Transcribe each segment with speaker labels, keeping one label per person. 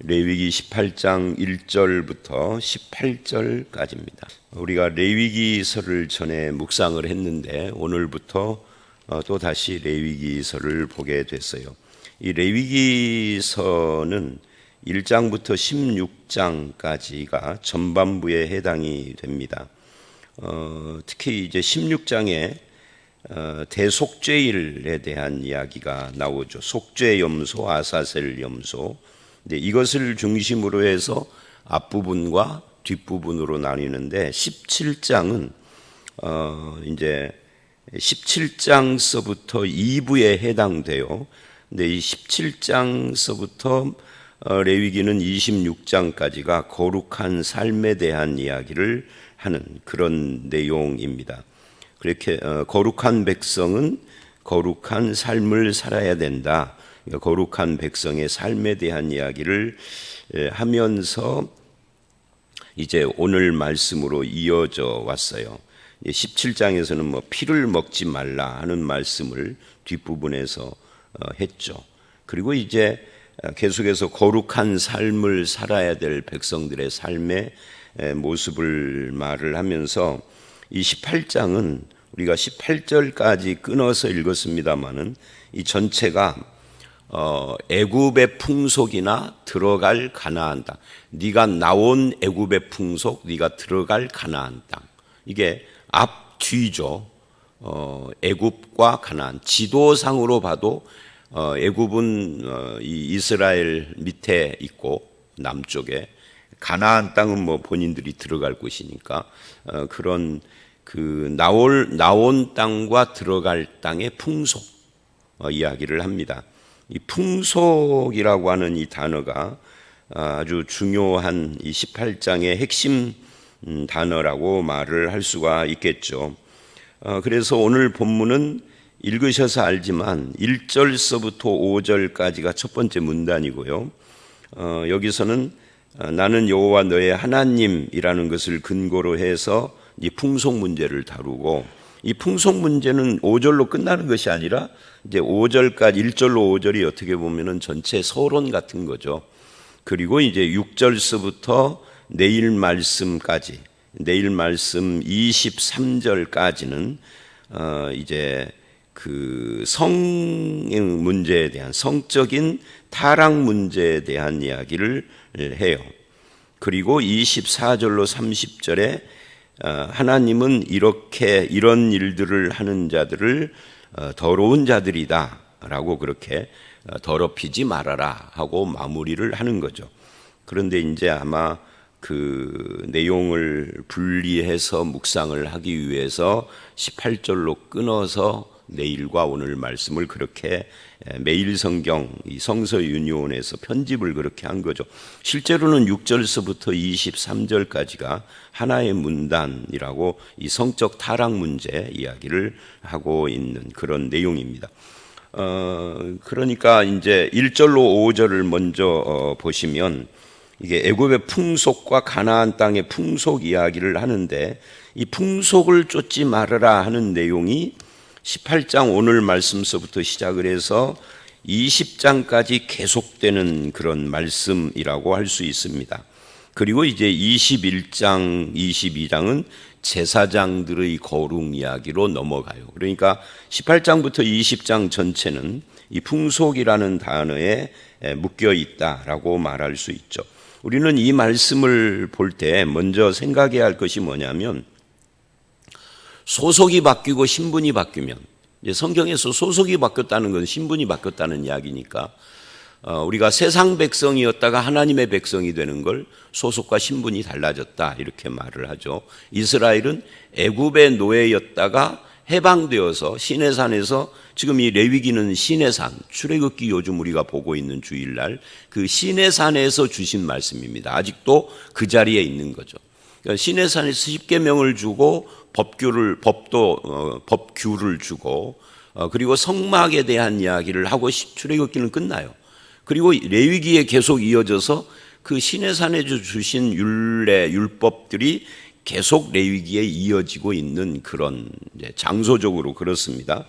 Speaker 1: 레위기 18장 1절부터 18절까지입니다. 우리가 레위기서를 전에 묵상을 했는데 오늘부터 또 다시 레위기서를 보게 됐어요. 이 레위기서는 1장부터 16장까지가 전반부에 해당이 됩니다. 특히 이제 16장에 대속죄일에 대한 이야기가 나오죠. 속죄 염소, 아사셀 염소. 근데 이것을 중심으로 해서 앞부분과 뒷부분으로 나뉘는데 17장은 이제 17장서부터 2부에 해당돼요. 근데 이 17장서부터 레위기는 26장까지가 거룩한 삶에 대한 이야기를 하는 그런 내용입니다. 그렇게 거룩한 백성은 거룩한 삶을 살아야 된다. 거룩한 백성의 삶에 대한 이야기를 하면서 이제 오늘 말씀으로 이어져 왔어요. 17장에서는 뭐 피를 먹지 말라 하는 말씀을 뒷부분에서 했죠. 그리고 이제 계속해서 거룩한 삶을 살아야 될 백성들의 삶의 모습을 말을 하면서 이 18장은 우리가 18절까지 끊어서 읽었습니다마는 이 전체가 애굽의 풍속이나 들어갈 가나안 땅, 네가 나온 애굽의 풍속, 네가 들어갈 가나안 땅, 이게 앞뒤죠. 애굽과 가나안, 지도상으로 봐도 애굽은 이 이스라엘 밑에 있고 남쪽에, 가나안 땅은 뭐 본인들이 들어갈 곳이니까 그런 그 나온 땅과 들어갈 땅의 풍속 이야기를 합니다. 이 풍속이라고 하는 이 단어가 아주 중요한 이 18장의 핵심 단어라고 말을 할 수가 있겠죠. 그래서 오늘 본문은 읽으셔서 알지만 1절서부터 5절까지가 첫 번째 문단이고요. 여기서는 나는 여호와 너의 하나님이라는 것을 근거로 해서 이 풍속 문제를 다루고, 이 풍속 문제는 5절로 끝나는 것이 아니라 이제 5절까지 1절로 5절이 어떻게 보면은 전체 서론 같은 거죠. 그리고 이제 6절서부터 내일 말씀까지, 내일 말씀 23절까지는 이제 그 성 문제에 대한, 성적인 타락 문제에 대한 이야기를 해요. 그리고 24절로 30절에 하나님은 이런 일들을 하는 자들을 더러운 자들이다 라고, 그렇게 더럽히지 말아라 하고 마무리를 하는 거죠. 그런데 이제 아마 그 내용을 분리해서 묵상을 하기 위해서 18절로 끊어서 내일과 오늘 말씀을 그렇게 매일 성경 이 성서 유니온에서 편집을 그렇게 한 거죠. 실제로는 6절서부터 23절까지가 하나의 문단이라고 이 성적 타락 문제 이야기를 하고 있는 그런 내용입니다. 그러니까 이제 1절로 5절을 먼저 보시면 이게 애굽의 풍속과 가나안 땅의 풍속 이야기를 하는데, 이 풍속을 쫓지 말아라 하는 내용이 18장 오늘 말씀서부터 시작을 해서 20장까지 계속되는 그런 말씀이라고 할 수 있습니다. 그리고 이제 21장, 22장은 제사장들의 거룩 이야기로 넘어가요. 그러니까 18장부터 20장 전체는 이 풍속이라는 단어에 묶여 있다라고 말할 수 있죠. 우리는 이 말씀을 볼 때 먼저 생각해야 할 것이 뭐냐면, 소속이 바뀌고 신분이 바뀌면, 이제 성경에서 소속이 바뀌었다는 건 신분이 바뀌었다는 이야기니까, 우리가 세상 백성이었다가 하나님의 백성이 되는 걸 소속과 신분이 달라졌다 이렇게 말을 하죠. 이스라엘은 애굽의 노예였다가 해방되어서 시내산에서, 지금 이 레위기는 시내산, 출애굽기 요즘 우리가 보고 있는 주일날 그 시내산에서 주신 말씀입니다. 아직도 그 자리에 있는 거죠. 그러니까 시내산에서 십계명을 주고 법규를 주고, 그리고 성막에 대한 이야기를 하고 출애굽기는 끝나요. 그리고 레위기에 계속 이어져서 그 시내산에 주신 율법들이 계속 레위기에 이어지고 있는 그런, 장소적으로 그렇습니다.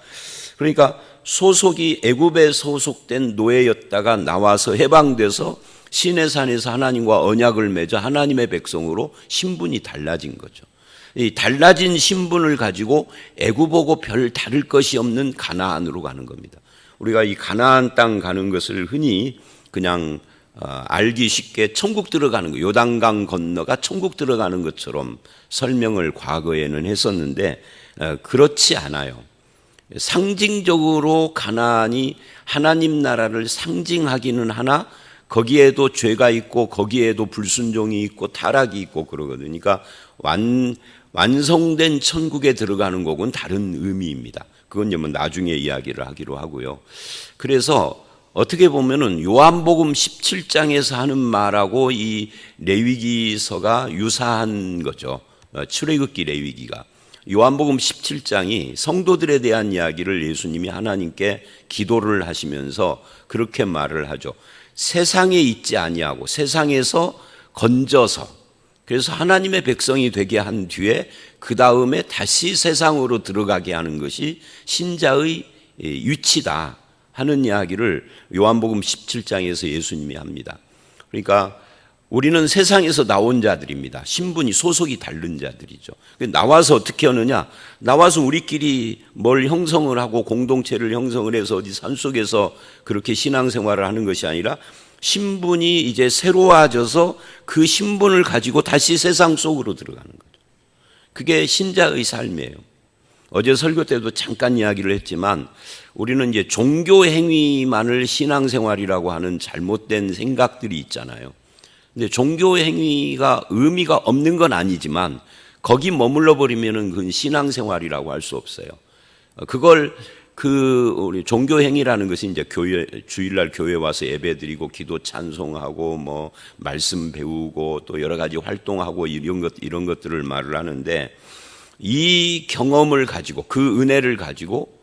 Speaker 1: 그러니까 소속이 애굽에 소속된 노예였다가 나와서 해방돼서 시내산에서 하나님과 언약을 맺어 하나님의 백성으로 신분이 달라진 거죠. 이 달라진 신분을 가지고 애굽하고 별 다를 것이 없는 가나안으로 가는 겁니다. 우리가 이 가나안 땅 가는 것을 흔히 그냥 알기 쉽게 천국 들어가는 거, 요단강 건너가 천국 들어가는 것처럼 설명을 과거에는 했었는데 그렇지 않아요. 상징적으로 가나안이 하나님 나라를 상징하기는 하나 거기에도 죄가 있고 거기에도 불순종이 있고 타락이 있고 그러거든요. 그러니까 완성된 천국에 들어가는 것은 다른 의미입니다. 그건 뭐 나중에 이야기를 하기로 하고요. 그래서 어떻게 보면은 요한복음 17장에서 하는 말하고 이 레위기서가 유사한 거죠. 출애굽기 레위기가. 요한복음 17장이 성도들에 대한 이야기를 예수님이 하나님께 기도를 하시면서 그렇게 말을 하죠. 세상에 있지 아니하고 세상에서 건져서 그래서 하나님의 백성이 되게 한 뒤에 그 다음에 다시 세상으로 들어가게 하는 것이 신자의 위치다 하는 이야기를 요한복음 17장에서 예수님이 합니다. 그러니까 우리는 세상에서 나온 자들입니다. 신분이 소속이 다른 자들이죠. 나와서 어떻게 하느냐? 나와서 우리끼리 뭘 형성을 하고 공동체를 형성을 해서 어디 산속에서 그렇게 신앙생활을 하는 것이 아니라 신분이 이제 새로워져서 그 신분을 가지고 다시 세상 속으로 들어가는 거죠. 그게 신자의 삶이에요. 어제 설교 때도 잠깐 이야기를 했지만 우리는 이제 종교 행위만을 신앙생활이라고 하는 잘못된 생각들이 있잖아요. 근데 종교 행위가 의미가 없는 건 아니지만 거기 머물러 버리면은 그건 신앙생활이라고 할 수 없어요. 그걸 우리 종교 행위라는 것이 이제 주일날 교회 와서 예배드리고 기도 찬송하고 뭐 말씀 배우고 또 여러 가지 활동하고 이런 것들을 말을 하는데 이 경험을 가지고 그 은혜를 가지고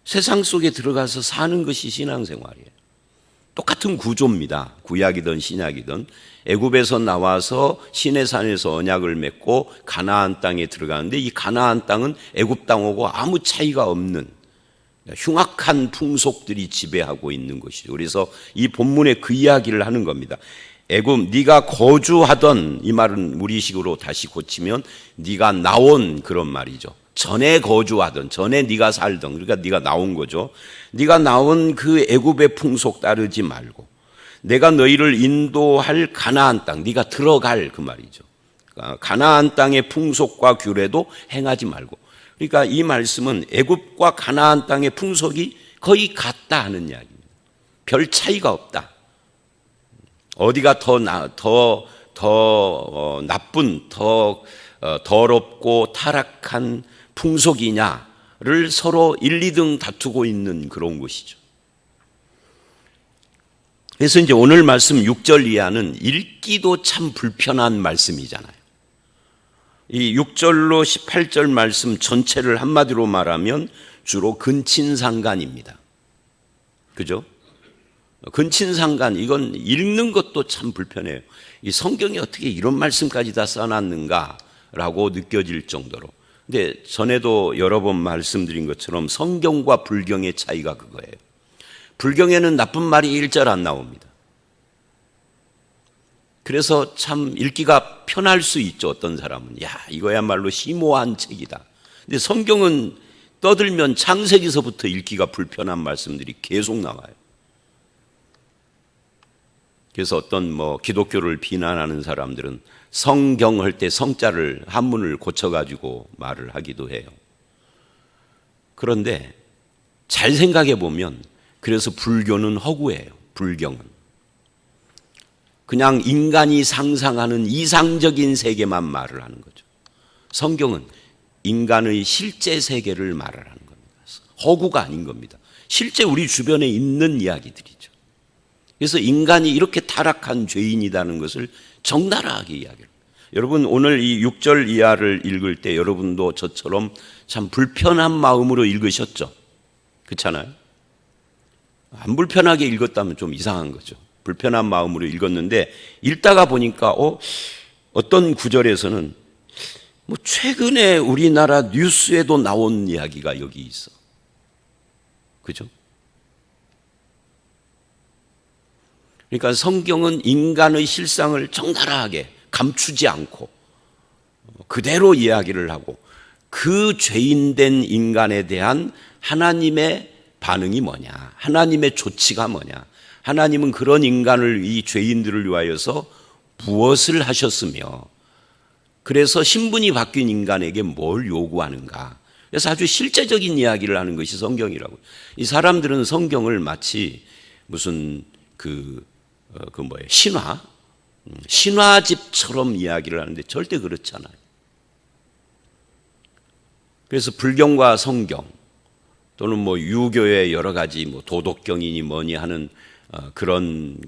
Speaker 1: 세상 속에 들어가서 사는 것이 신앙생활이에요. 똑같은 구조입니다. 구약이든 신약이든 애굽에서 나와서 시내산에서 언약을 맺고 가나안 땅에 들어가는데 이 가나안 땅은 애굽 땅하고 아무 차이가 없는 흉악한 풍속들이 지배하고 있는 것이죠. 그래서 이 본문에 그 이야기를 하는 겁니다. 애굽 네가 거주하던, 이 말은 우리식으로 다시 고치면 네가 나온 그런 말이죠. 전에 거주하던, 전에 네가 살던, 그러니까 네가 나온 거죠. 네가 나온 그 애굽의 풍속 따르지 말고 내가 너희를 인도할 가나안 땅, 네가 들어갈 그 말이죠. 가나안 땅의 풍속과 규례도 행하지 말고. 그러니까 이 말씀은 애굽과 가나안 땅의 풍속이 거의 같다 하는 이야기입니다. 별 차이가 없다. 어디가 더 나쁜, 더 더럽고 타락한 풍속이냐를 서로 1, 2등 다투고 있는 그런 것이죠. 그래서 이제 오늘 말씀 6절 이하는 읽기도 참 불편한 말씀이잖아요. 이 6절로 18절 말씀 전체를 한마디로 말하면 주로 근친상간입니다. 그죠? 근친상간, 이건 읽는 것도 참 불편해요. 이 성경에 어떻게 이런 말씀까지 다 써놨는가라고 느껴질 정도로. 근데 전에도 여러 번 말씀드린 것처럼 성경과 불경의 차이가 그거예요. 불경에는 나쁜 말이 1절 안 나옵니다. 그래서 참 읽기가 편할 수 있죠. 어떤 사람은 야, 이거야말로 심오한 책이다. 근데 성경은 떠들면 창세기서부터 읽기가 불편한 말씀들이 계속 나와요. 그래서 어떤 기독교를 비난하는 사람들은 성경 할 때 성자를 한문을 고쳐가지고 말을 하기도 해요. 그런데 잘 생각해 보면 그래서 불교는 허구예요. 불경은 그냥 인간이 상상하는 이상적인 세계만 말을 하는 거죠. 성경은 인간의 실제 세계를 말을 하는 겁니다. 허구가 아닌 겁니다. 실제 우리 주변에 있는 이야기들이죠. 그래서 인간이 이렇게 타락한 죄인이라는 것을 적나라하게 이야기합니다. 여러분 오늘 이 6절 이하를 읽을 때 여러분도 저처럼 참 불편한 마음으로 읽으셨죠? 그렇잖아요? 안 불편하게 읽었다면 좀 이상한 거죠. 불편한 마음으로 읽었는데 읽다가 보니까 어떤 구절에서는 최근에 우리나라 뉴스에도 나온 이야기가 여기 있어. 그죠? 그러니까 성경은 인간의 실상을 적나라하게 감추지 않고 그대로 이야기를 하고 그 죄인된 인간에 대한 하나님의 반응이 뭐냐, 하나님의 조치가 뭐냐, 하나님은 그런 인간을, 이 죄인들을 위하여서 무엇을 하셨으며 그래서 신분이 바뀐 인간에게 뭘 요구하는가. 그래서 아주 실제적인 이야기를 하는 것이 성경이라고. 이 사람들은 성경을 마치 무슨 신화집처럼 이야기를 하는데 절대 그렇지 않아요. 그래서 불경과 성경 또는 유교의 여러 가지 도덕경이니 뭐니 하는 그런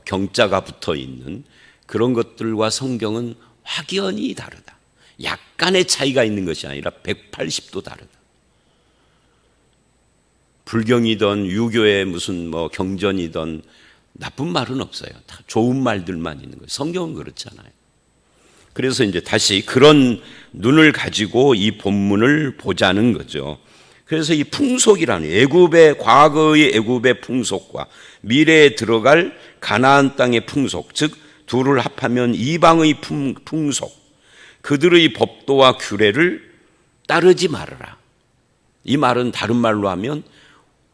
Speaker 1: 경자가 붙어 있는 그런 것들과 성경은 확연히 다르다. 약간의 차이가 있는 것이 아니라 180도 다르다. 불경이든 유교의 무슨 경전이든 나쁜 말은 없어요. 다 좋은 말들만 있는 거예요. 성경은 그렇지 않아요. 그래서 이제 다시 그런 눈을 가지고 이 본문을 보자는 거죠. 그래서 이 풍속이라는 과거의 애굽의 풍속과 미래에 들어갈 가나안 땅의 풍속, 즉 둘을 합하면 이방의 풍속, 그들의 법도와 규례를 따르지 말아라. 이 말은 다른 말로 하면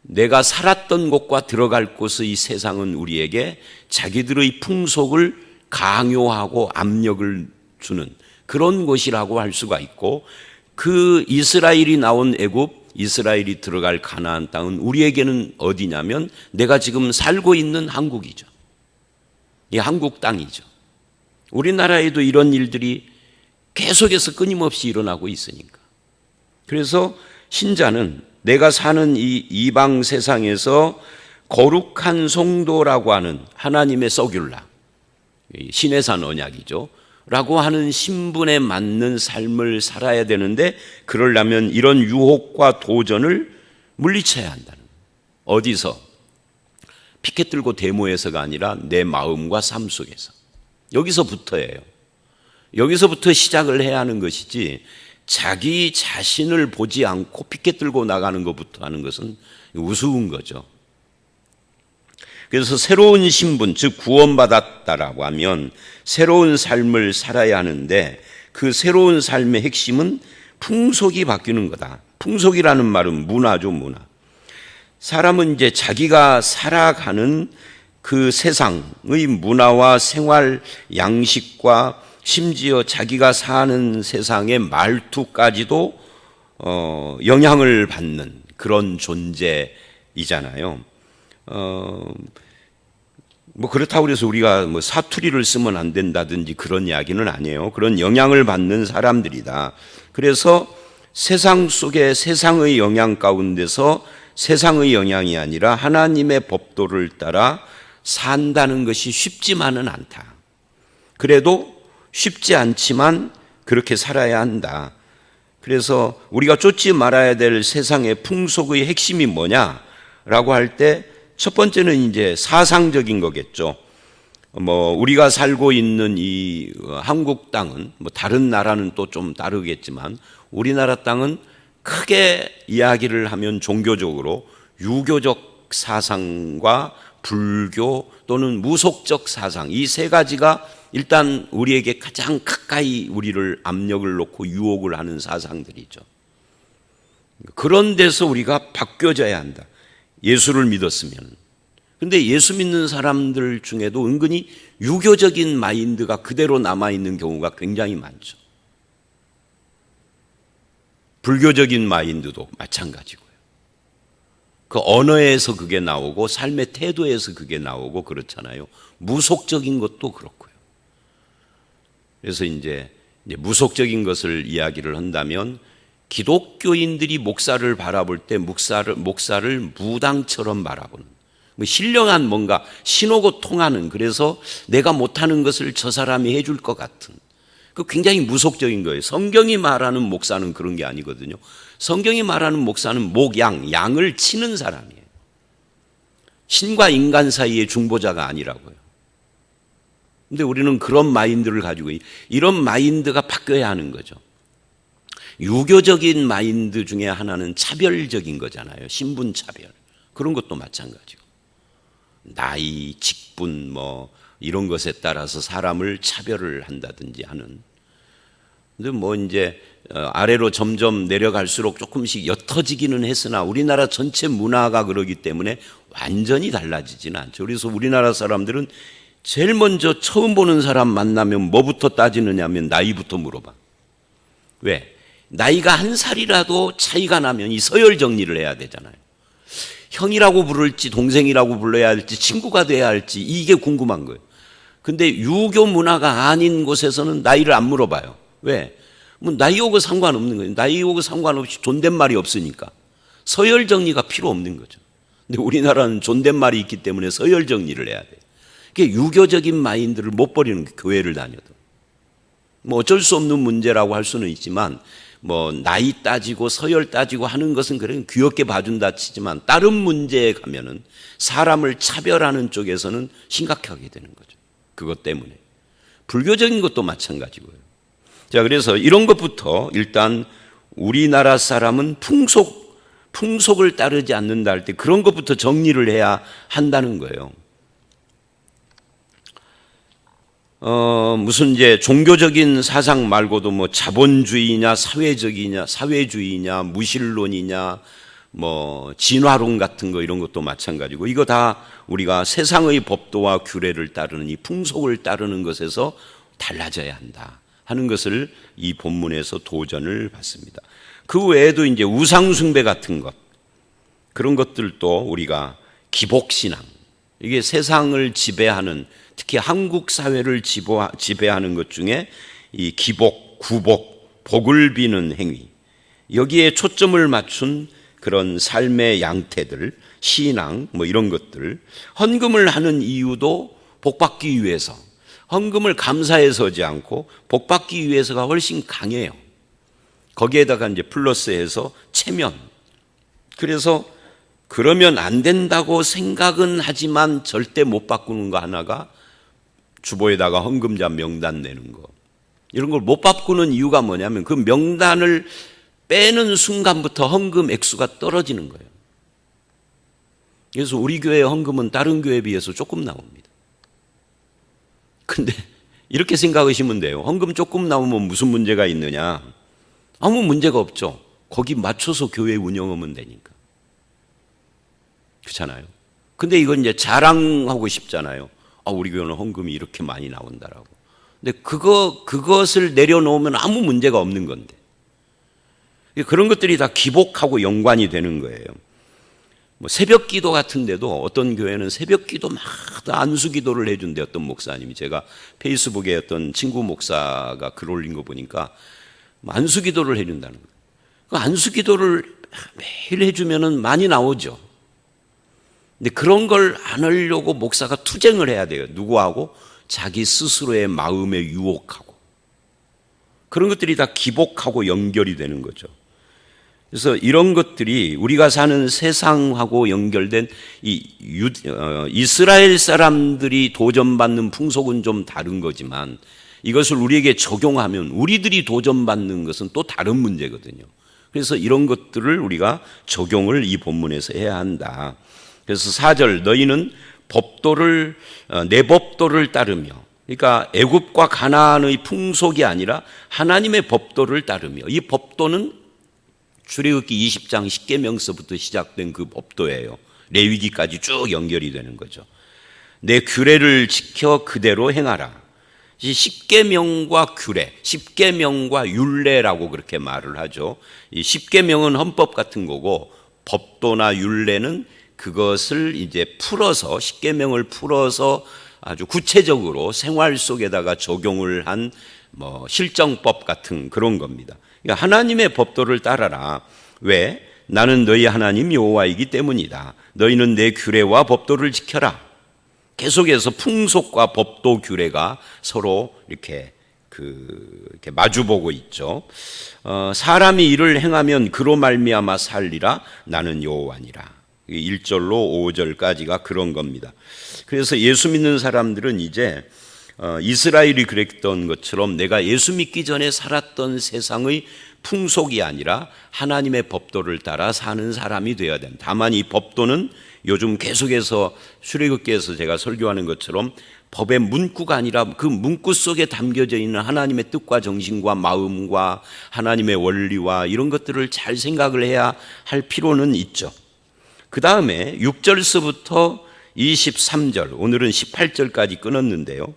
Speaker 1: 내가 살았던 곳과 들어갈 곳의 세상은 우리에게 자기들의 풍속을 강요하고 압력을 주는 그런 곳이라고 할 수가 있고, 그 이스라엘이 나온 애굽, 이스라엘이 들어갈 가나안 땅은 우리에게는 어디냐면 내가 지금 살고 있는 한국이죠. 이 한국 땅이죠. 우리나라에도 이런 일들이 계속해서 끊임없이 일어나고 있으니까. 그래서 신자는 내가 사는 이 이방 세상에서 거룩한 성도라고 하는 하나님의 서귤라, 신의 산 언약이죠, 라고 하는 신분에 맞는 삶을 살아야 되는데, 그러려면 이런 유혹과 도전을 물리쳐야 한다는 거예요. 어디서? 피켓 들고 데모에서가 아니라 내 마음과 삶 속에서. 여기서부터예요. 여기서부터 시작을 해야 하는 것이지, 자기 자신을 보지 않고 피켓 들고 나가는 것부터 하는 것은 우스운 거죠. 그래서 새로운 신분, 즉 구원받았다라고 하면 새로운 삶을 살아야 하는데, 그 새로운 삶의 핵심은 풍속이 바뀌는 거다. 풍속이라는 말은 문화죠, 문화. 사람은 이제 자기가 살아가는 그 세상의 문화와 생활 양식과 심지어 자기가 사는 세상의 말투까지도 영향을 받는 그런 존재이잖아요. 그렇다고 해서 우리가 사투리를 쓰면 안 된다든지 그런 이야기는 아니에요. 그런 영향을 받는 사람들이다. 그래서 세상 속에 세상의 영향 가운데서 세상의 영향이 아니라 하나님의 법도를 따라 산다는 것이 쉽지만은 않다. 그래도 쉽지 않지만 그렇게 살아야 한다. 그래서 우리가 쫓지 말아야 될 세상의 풍속의 핵심이 뭐냐라고 할 때 첫 번째는 이제 사상적인 거겠죠. 우리가 살고 있는 이 한국 땅은 다른 나라는 또 좀 다르겠지만 우리나라 땅은 크게 이야기를 하면 종교적으로 유교적 사상과 불교 또는 무속적 사상, 이 세 가지가 일단 우리에게 가장 가까이 우리를 압력을 놓고 유혹을 하는 사상들이죠. 그런 데서 우리가 바뀌어져야 한다. 예수를 믿었으면. 근데 예수 믿는 사람들 중에도 은근히 유교적인 마인드가 그대로 남아있는 경우가 굉장히 많죠. 불교적인 마인드도 마찬가지고요. 그 언어에서 그게 나오고 삶의 태도에서 그게 나오고 그렇잖아요. 무속적인 것도 그렇고요. 그래서 이제 무속적인 것을 이야기를 한다면 기독교인들이 목사를 바라볼 때 목사를 무당처럼 바라보는, 신령한 뭔가 신호고 통하는, 그래서 내가 못하는 것을 저 사람이 해줄 것 같은, 그 굉장히 무속적인 거예요. 성경이 말하는 목사는 그런 게 아니거든요. 성경이 말하는 목사는 양을 치는 사람이에요. 신과 인간 사이의 중보자가 아니라고요. 근데 우리는 그런 마인드를 가지고, 이런 마인드가 바뀌어야 하는 거죠. 유교적인 마인드 중에 하나는 차별적인 거잖아요. 신분 차별. 그런 것도 마찬가지고. 나이, 직분 뭐 이런 것에 따라서 사람을 차별을 한다든지 하는. 근데 뭐 이제 아래로 점점 내려갈수록 조금씩 옅어지기는 했으나 우리나라 전체 문화가 그러기 때문에 완전히 달라지지는 않죠. 그래서 우리나라 사람들은 제일 먼저 처음 보는 사람 만나면 뭐부터 따지느냐 하면 나이부터 물어봐. 왜? 나이가 한 살이라도 차이가 나면 이 서열 정리를 해야 되잖아요. 형이라고 부를지 동생이라고 불러야 할지 친구가 돼야 할지 이게 궁금한 거예요. 근데 유교 문화가 아닌 곳에서는 나이를 안 물어봐요. 왜? 뭐 나이하고 상관없는 거예요. 나이하고 상관없이 존댓말이 없으니까. 서열 정리가 필요 없는 거죠. 근데 우리나라는 존댓말이 있기 때문에 서열 정리를 해야 돼요. 그게 유교적인 마인드를 못 버리는 거예요. 교회를 다녀도. 뭐 어쩔 수 없는 문제라고 할 수는 있지만 뭐 나이 따지고 서열 따지고 하는 것은 그래 귀엽게 봐준다 치지만 다른 문제에 가면은 사람을 차별하는 쪽에서는 심각하게 되는 거죠. 그것 때문에. 불교적인 것도 마찬가지고요. 자, 그래서 이런 것부터 일단 우리나라 사람은 풍속을 따르지 않는다 할 때 그런 것부터 정리를 해야 한다는 거예요. 무슨 이제 종교적인 사상 말고도 뭐 자본주의냐, 사회주의냐, 무신론이냐, 뭐 진화론 같은 거 이런 것도 마찬가지고 이거 다 우리가 세상의 법도와 규례를 따르는 이 풍속을 따르는 것에서 달라져야 한다 하는 것을 이 본문에서 도전을 받습니다. 그 외에도 이제 우상숭배 같은 것 그런 것들도 우리가 기복신앙 이게 세상을 지배하는 특히 한국 사회를 지배하는 것 중에 이 기복, 구복, 복을 비는 행위 여기에 초점을 맞춘 그런 삶의 양태들, 신앙 뭐 이런 것들 헌금을 하는 이유도 복받기 위해서 헌금을 감사해 서지 않고 복받기 위해서가 훨씬 강해요. 거기에다가 이제 플러스해서 체면 그래서 그러면 안 된다고 생각은 하지만 절대 못 바꾸는 거 하나가 주보에다가 헌금자 명단 내는 거. 이런 걸 못 바꾸는 이유가 뭐냐면 그 명단을 빼는 순간부터 헌금 액수가 떨어지는 거예요. 그래서 우리 교회의 헌금은 다른 교회에 비해서 조금 나옵니다. 근데 이렇게 생각하시면 돼요. 헌금 조금 나오면 무슨 문제가 있느냐? 아무 문제가 없죠. 거기 맞춰서 교회 운영하면 되니까. 그렇잖아요. 근데 이건 이제 자랑하고 싶잖아요. 우리 교회는 헌금이 이렇게 많이 나온다라고. 근데 그것을 내려놓으면 아무 문제가 없는 건데. 그런 것들이 다 기복하고 연관이 되는 거예요. 뭐 새벽 기도 같은 데도 어떤 교회는 새벽 기도마다 안수 기도를 해준대 어떤 목사님이. 제가 페이스북에 어떤 친구 목사가 글 올린 거 보니까 안수 기도를 해준다는 거예요. 그 안수 기도를 매일 해주면은 많이 나오죠. 근데 그런 걸 안 하려고 목사가 투쟁을 해야 돼요. 누구하고? 자기 스스로의 마음에 유혹하고. 그런 것들이 다 기복하고 연결이 되는 거죠. 그래서 이런 것들이 우리가 사는 세상하고 연결된 이스라엘 사람들이 도전받는 풍속은 좀 다른 거지만 이것을 우리에게 적용하면 우리들이 도전받는 것은 또 다른 문제거든요. 그래서 이런 것들을 우리가 적용을 이 본문에서 해야 한다. 그래서 4절 너희는 내 법도를 따르며 그러니까 애굽과 가나안의 풍속이 아니라 하나님의 법도를 따르며 이 법도는 출애굽기 20장 10계명서부터 시작된 그 법도예요. 레위기까지 쭉 연결이 되는 거죠. 내 규례를 지켜 그대로 행하라. 10계명과 규례, 10계명과 율례라고 그렇게 말을 하죠. 이 10계명은 헌법 같은 거고 법도나 율례는 그것을 이제 풀어서 10계명을 풀어서 아주 구체적으로 생활 속에다가 적용을 한 뭐 실정법 같은 그런 겁니다. 그러니까 하나님의 법도를 따라라. 왜? 나는 너희 하나님 여호와이기 때문이다. 너희는 내 규례와 법도를 지켜라. 계속해서 풍속과 법도 규례가 서로 이렇게 마주보고 있죠. 사람이 이를 행하면 그로 말미암아 살리라. 나는 여호와니라. 1절로 5절까지가 그런 겁니다. 그래서 예수 믿는 사람들은 이제 이스라엘이 그랬던 것처럼 내가 예수 믿기 전에 살았던 세상의 풍속이 아니라 하나님의 법도를 따라 사는 사람이 되어야 된다. 다만 이 법도는 요즘 계속해서 출애굽기에서 제가 설교하는 것처럼 법의 문구가 아니라 그 문구 속에 담겨져 있는 하나님의 뜻과 정신과 마음과 하나님의 원리와 이런 것들을 잘 생각을 해야 할 필요는 있죠. 그 다음에 6절서부터 23절, 오늘은 18절까지 끊었는데요.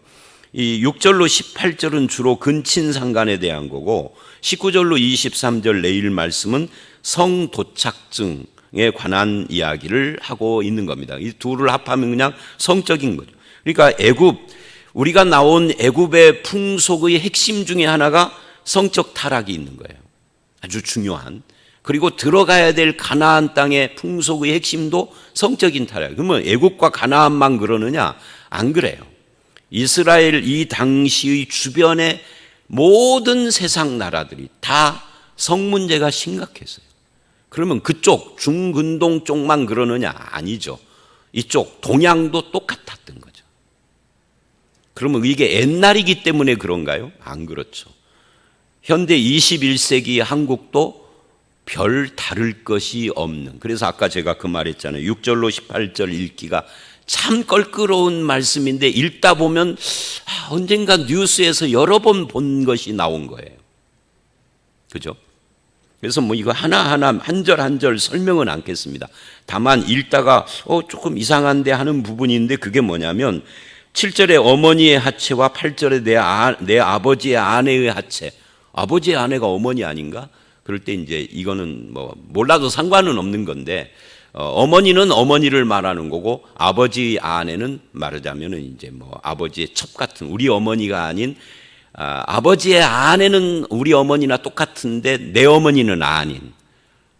Speaker 1: 이 6절로 18절은 주로 근친상간에 대한 거고 19절로 23절 내일 말씀은 성도착증에 관한 이야기를 하고 있는 겁니다. 이 둘을 합하면 그냥 성적인 거죠. 그러니까 우리가 나온 애굽의 풍속의 핵심 중에 하나가 성적 타락이 있는 거예요. 아주 중요한. 그리고 들어가야 될 가나안 땅의 풍속의 핵심도 성적인 타락. 그러면 애굽과 가나안만 그러느냐? 안 그래요. 이스라엘 이 당시의 주변의 모든 세상 나라들이 다 성 문제가 심각했어요. 그러면 그쪽 중근동 쪽만 그러느냐? 아니죠. 이쪽 동양도 똑같았던 거죠. 그러면 이게 옛날이기 때문에 그런가요? 안 그렇죠. 현대 21세기 한국도 별 다를 것이 없는, 그래서 아까 제가 그 말했잖아요. 6절로 18절 읽기가 참 껄끄러운 말씀인데 읽다 보면 언젠가 뉴스에서 여러 번 본 것이 나온 거예요. 그죠? 그래서 뭐 이거 하나하나 한 절 한 절 설명은 않겠습니다. 다만 읽다가 조금 이상한데 하는 부분인데 그게 뭐냐면 7절에 어머니의 하체와 8절에 내 아버지의 아내의 하체. 아버지의 아내가 어머니 아닌가? 그럴 때 이제 이거는 뭐 몰라도 상관은 없는 건데 어머니는 어머니를 말하는 거고 아버지 아내는 말하자면은 이제 뭐 아버지의 첩 같은 우리 어머니가 아닌 아버지의 아내는 우리 어머니나 똑같은데 내 어머니는 아닌.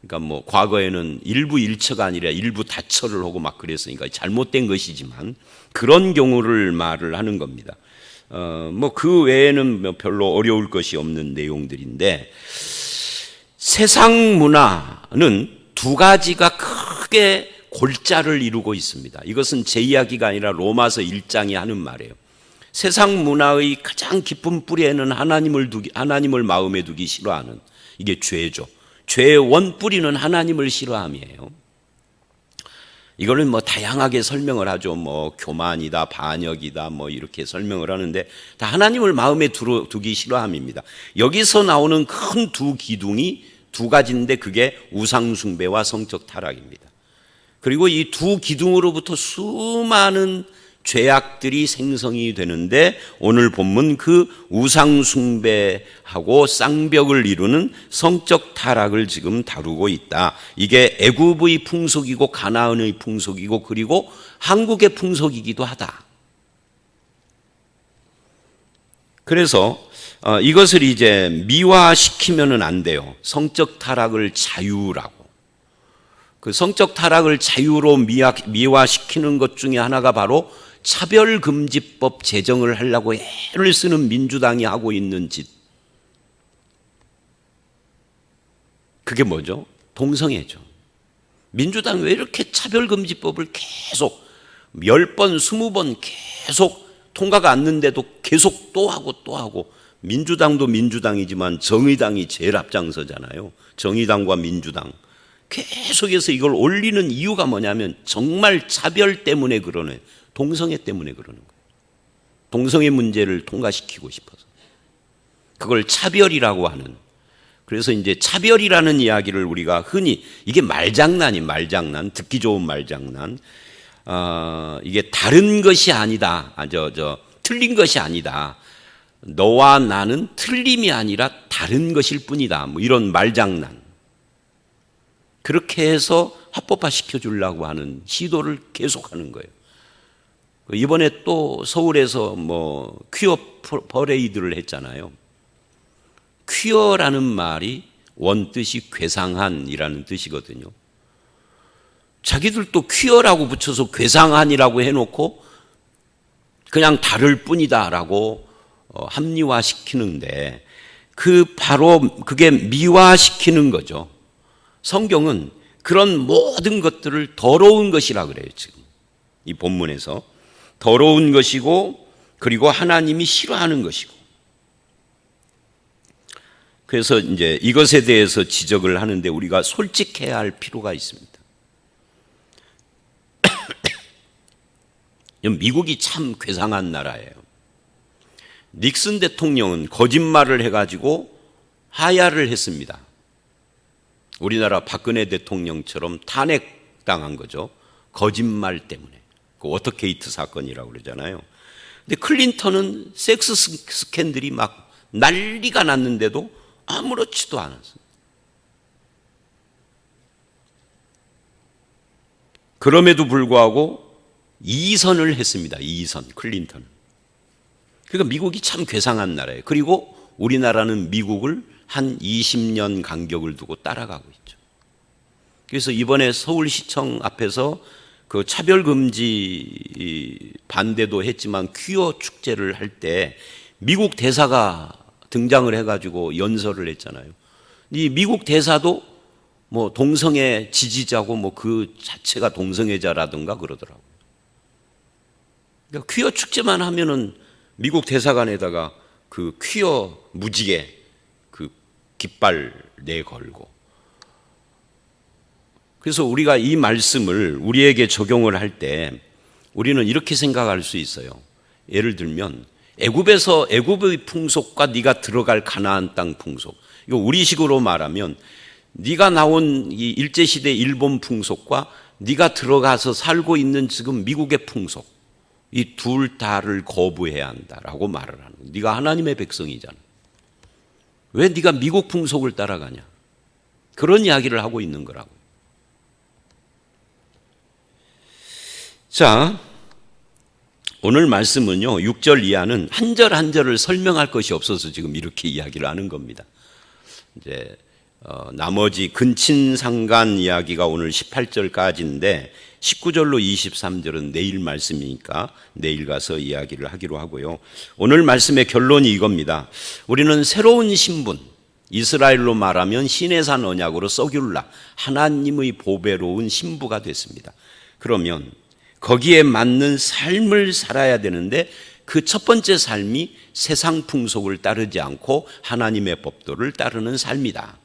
Speaker 1: 그러니까 뭐 과거에는 일부 일처가 아니라 일부 다처를 하고 막 그랬으니까 잘못된 것이지만 그런 경우를 말을 하는 겁니다. 뭐 그 외에는 별로 어려울 것이 없는 내용들인데 세상 문화는 두 가지가 크게 골자를 이루고 있습니다. 이것은 제 이야기가 아니라 로마서 1장이 하는 말이에요. 세상 문화의 가장 깊은 뿌리에는 하나님을 마음에 두기 싫어하는, 이게 죄죠. 죄의 원뿌리는 하나님을 싫어함이에요. 이거는 뭐 다양하게 설명을 하죠. 뭐 교만이다, 반역이다, 뭐 이렇게 설명을 하는데 다 하나님을 마음에 두기 싫어함입니다. 여기서 나오는 큰 두 기둥이 두 가지인데 그게 우상숭배와 성적 타락입니다. 그리고 이 두 기둥으로부터 수많은 죄악들이 생성이 되는데 오늘 본문 그 우상숭배하고 쌍벽을 이루는 성적 타락을 지금 다루고 있다. 이게 애굽의 풍속이고 가나안의 풍속이고 그리고 한국의 풍속이기도 하다. 그래서 이것을 이제 미화시키면은 안 돼요. 성적 타락을 자유라고. 그 성적 타락을 자유로 미화시키는 것 중에 하나가 바로 차별금지법 제정을 하려고 애를 쓰는 민주당이 하고 있는 짓. 그게 뭐죠? 동성애죠. 민주당이 왜 이렇게 차별금지법을 계속 10번, 20번 계속 통과가 안 됐는데도 계속 또 하고 민주당도 민주당이지만 정의당이 제일 앞장서잖아요. 정의당과 민주당. 계속해서 이걸 올리는 이유가 뭐냐면 정말 차별 때문에 그러네. 동성애 때문에 그러는 거예요. 동성애 문제를 통과시키고 싶어서. 그걸 차별이라고 하는. 그래서 이제 차별이라는 이야기를 우리가 흔히 이게 말장난, 듣기 좋은 말장난. 이게 다른 것이 아니다. 틀린 것이 아니다. 너와 나는 틀림이 아니라 다른 것일 뿐이다. 뭐 이런 말장난. 그렇게 해서 합법화 시켜주려고 하는 시도를 계속하는 거예요. 이번에 또 서울에서 뭐 퀴어 퍼레이드를 했잖아요. 퀴어라는 말이 원뜻이 괴상한이라는 뜻이거든요. 자기들도 퀴어라고 붙여서 괴상한이라고 해놓고 그냥 다를 뿐이다라고 합리화시키는데 바로 그게 미화시키는 거죠. 성경은 그런 모든 것들을 더러운 것이라 그래요. 지금 이 본문에서 더러운 것이고 그리고 하나님이 싫어하는 것이고 그래서 이제 이것에 대해서 지적을 하는데 우리가 솔직해야 할 필요가 있습니다. 미국이 참 괴상한 나라예요. 닉슨 대통령은 거짓말을 해가지고 하야를 했습니다. 우리나라 박근혜 대통령처럼 탄핵당한 거죠. 거짓말 때문에. 그 워터게이트 사건이라고 그러잖아요. 근데 클린턴은 섹스 스캔들이 막 난리가 났는데도 아무렇지도 않았습니다. 그럼에도 불구하고 2선을 했습니다. 2선, 클린턴은. 그러니까 미국이 참 괴상한 나라예요. 그리고 우리나라는 미국을 한 20년 간격을 두고 따라가고 있죠. 그래서 이번에 서울시청 앞에서 그 차별금지 반대도 했지만 퀴어 축제를 할 때 미국 대사가 등장을 해가지고 연설을 했잖아요. 이 미국 대사도 뭐 동성애 지지자고 뭐 그 자체가 동성애자라든가 그러더라고요. 그러니까 퀴어 축제만 하면은 미국 대사관에다가 그 퀴어 무지개 그 깃발 내걸고. 그래서 우리가 이 말씀을 우리에게 적용을 할 때 우리는 이렇게 생각할 수 있어요. 예를 들면 애굽의 풍속과 네가 들어갈 가나안 땅 풍속. 이거 우리식으로 말하면 네가 나온 이 일제시대 일본 풍속과 네가 들어가서 살고 있는 지금 미국의 풍속, 이 둘 다를 거부해야 한다라고 말을 하는 거예요. 네가 하나님의 백성이잖아. 왜 네가 미국 풍속을 따라가냐? 그런 이야기를 하고 있는 거라고요. 자, 오늘 말씀은요, 6절 이하는 한 절 한 절을 설명할 것이 없어서 지금 이렇게 이야기를 하는 겁니다. 이제 나머지 근친상간 이야기가 오늘 18절까지인데 19절로 23절은 내일 말씀이니까 내일 가서 이야기를 하기로 하고요. 오늘 말씀의 결론이 이겁니다. 우리는 새로운 신분, 이스라엘로 말하면 시내산 언약으로 서귤라, 하나님의 보배로운 신부가 됐습니다. 그러면 거기에 맞는 삶을 살아야 되는데 그 첫 번째 삶이 세상 풍속을 따르지 않고 하나님의 법도를 따르는 삶이다.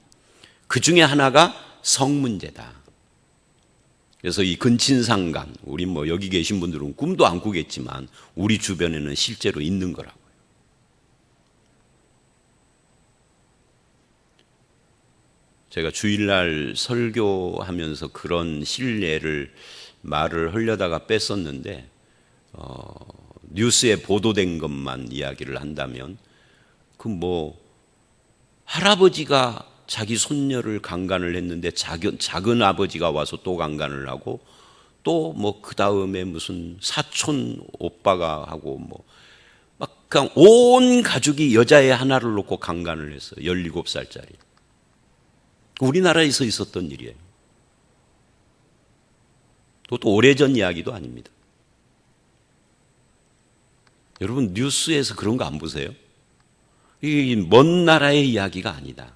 Speaker 1: 그 중에 하나가 성문제다. 그래서 이 근친상간, 우리 뭐 여기 계신 분들은 꿈도 안 꾸겠지만 우리 주변에는 실제로 있는 거라고요. 제가 주일날 설교하면서 그런 실례를 말을 하려다가 뺐었는데 뉴스에 보도된 것만 이야기를 한다면 그 뭐 할아버지가 자기 손녀를 강간을 했는데 작은 아버지가 와서 또 강간을 하고 또 뭐 그 다음에 무슨 사촌 오빠가 하고 뭐 막 그냥 온 가족이 여자애 하나를 놓고 강간을 했어요. 17살짜리. 우리나라에서 있었던 일이에요. 그것도 오래전 이야기도 아닙니다. 여러분 뉴스에서 그런 거 안 보세요? 이게 먼 나라의 이야기가 아니다.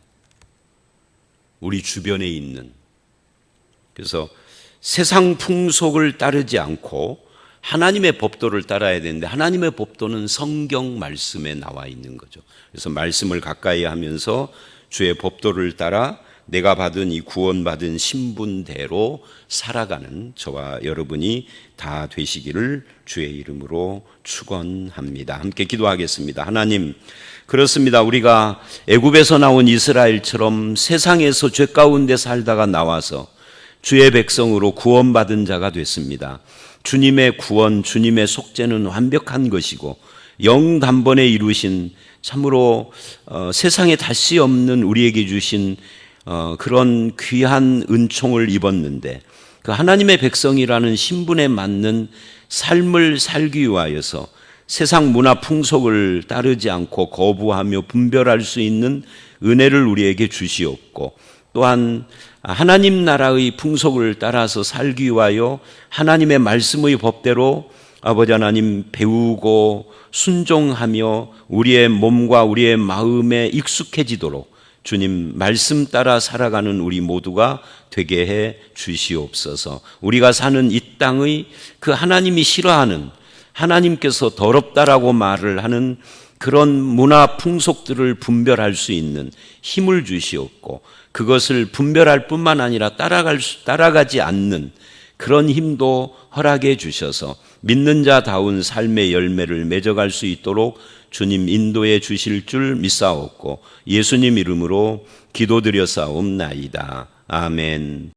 Speaker 1: 우리 주변에 있는. 그래서 세상 풍속을 따르지 않고 하나님의 법도를 따라야 되는데 하나님의 법도는 성경 말씀에 나와 있는 거죠. 그래서 말씀을 가까이 하면서 주의 법도를 따라 내가 받은 이 구원받은 신분대로 살아가는 저와 여러분이 다 되시기를 주의 이름으로 축원합니다. 함께 기도하겠습니다. 하나님, 그렇습니다. 우리가 애굽에서 나온 이스라엘처럼 세상에서 죄 가운데 살다가 나와서 주의 백성으로 구원받은 자가 됐습니다. 주님의 구원, 주님의 속죄는 완벽한 것이고 영 단번에 이루신 참으로 세상에 다시 없는 우리에게 주신 그런 귀한 은총을 입었는데 그 하나님의 백성이라는 신분에 맞는 삶을 살기 위하여서 세상 문화 풍속을 따르지 않고 거부하며 분별할 수 있는 은혜를 우리에게 주시옵고 또한 하나님 나라의 풍속을 따라서 살기 위하여 하나님의 말씀의 법대로 아버지 하나님 배우고 순종하며 우리의 몸과 우리의 마음에 익숙해지도록 주님 말씀 따라 살아가는 우리 모두가 되게 해 주시옵소서. 우리가 사는 이 땅의 그 하나님이 싫어하는 하나님께서 더럽다라고 말을 하는 그런 문화 풍속들을 분별할 수 있는 힘을 주시었고, 그것을 분별할 뿐만 아니라 따라가지 않는 그런 힘도 허락해 주셔서 믿는 자다운 삶의 열매를 맺어갈 수 있도록 주님 인도해 주실 줄 믿사옵고 예수님 이름으로 기도드려 싸움나이다. 아멘.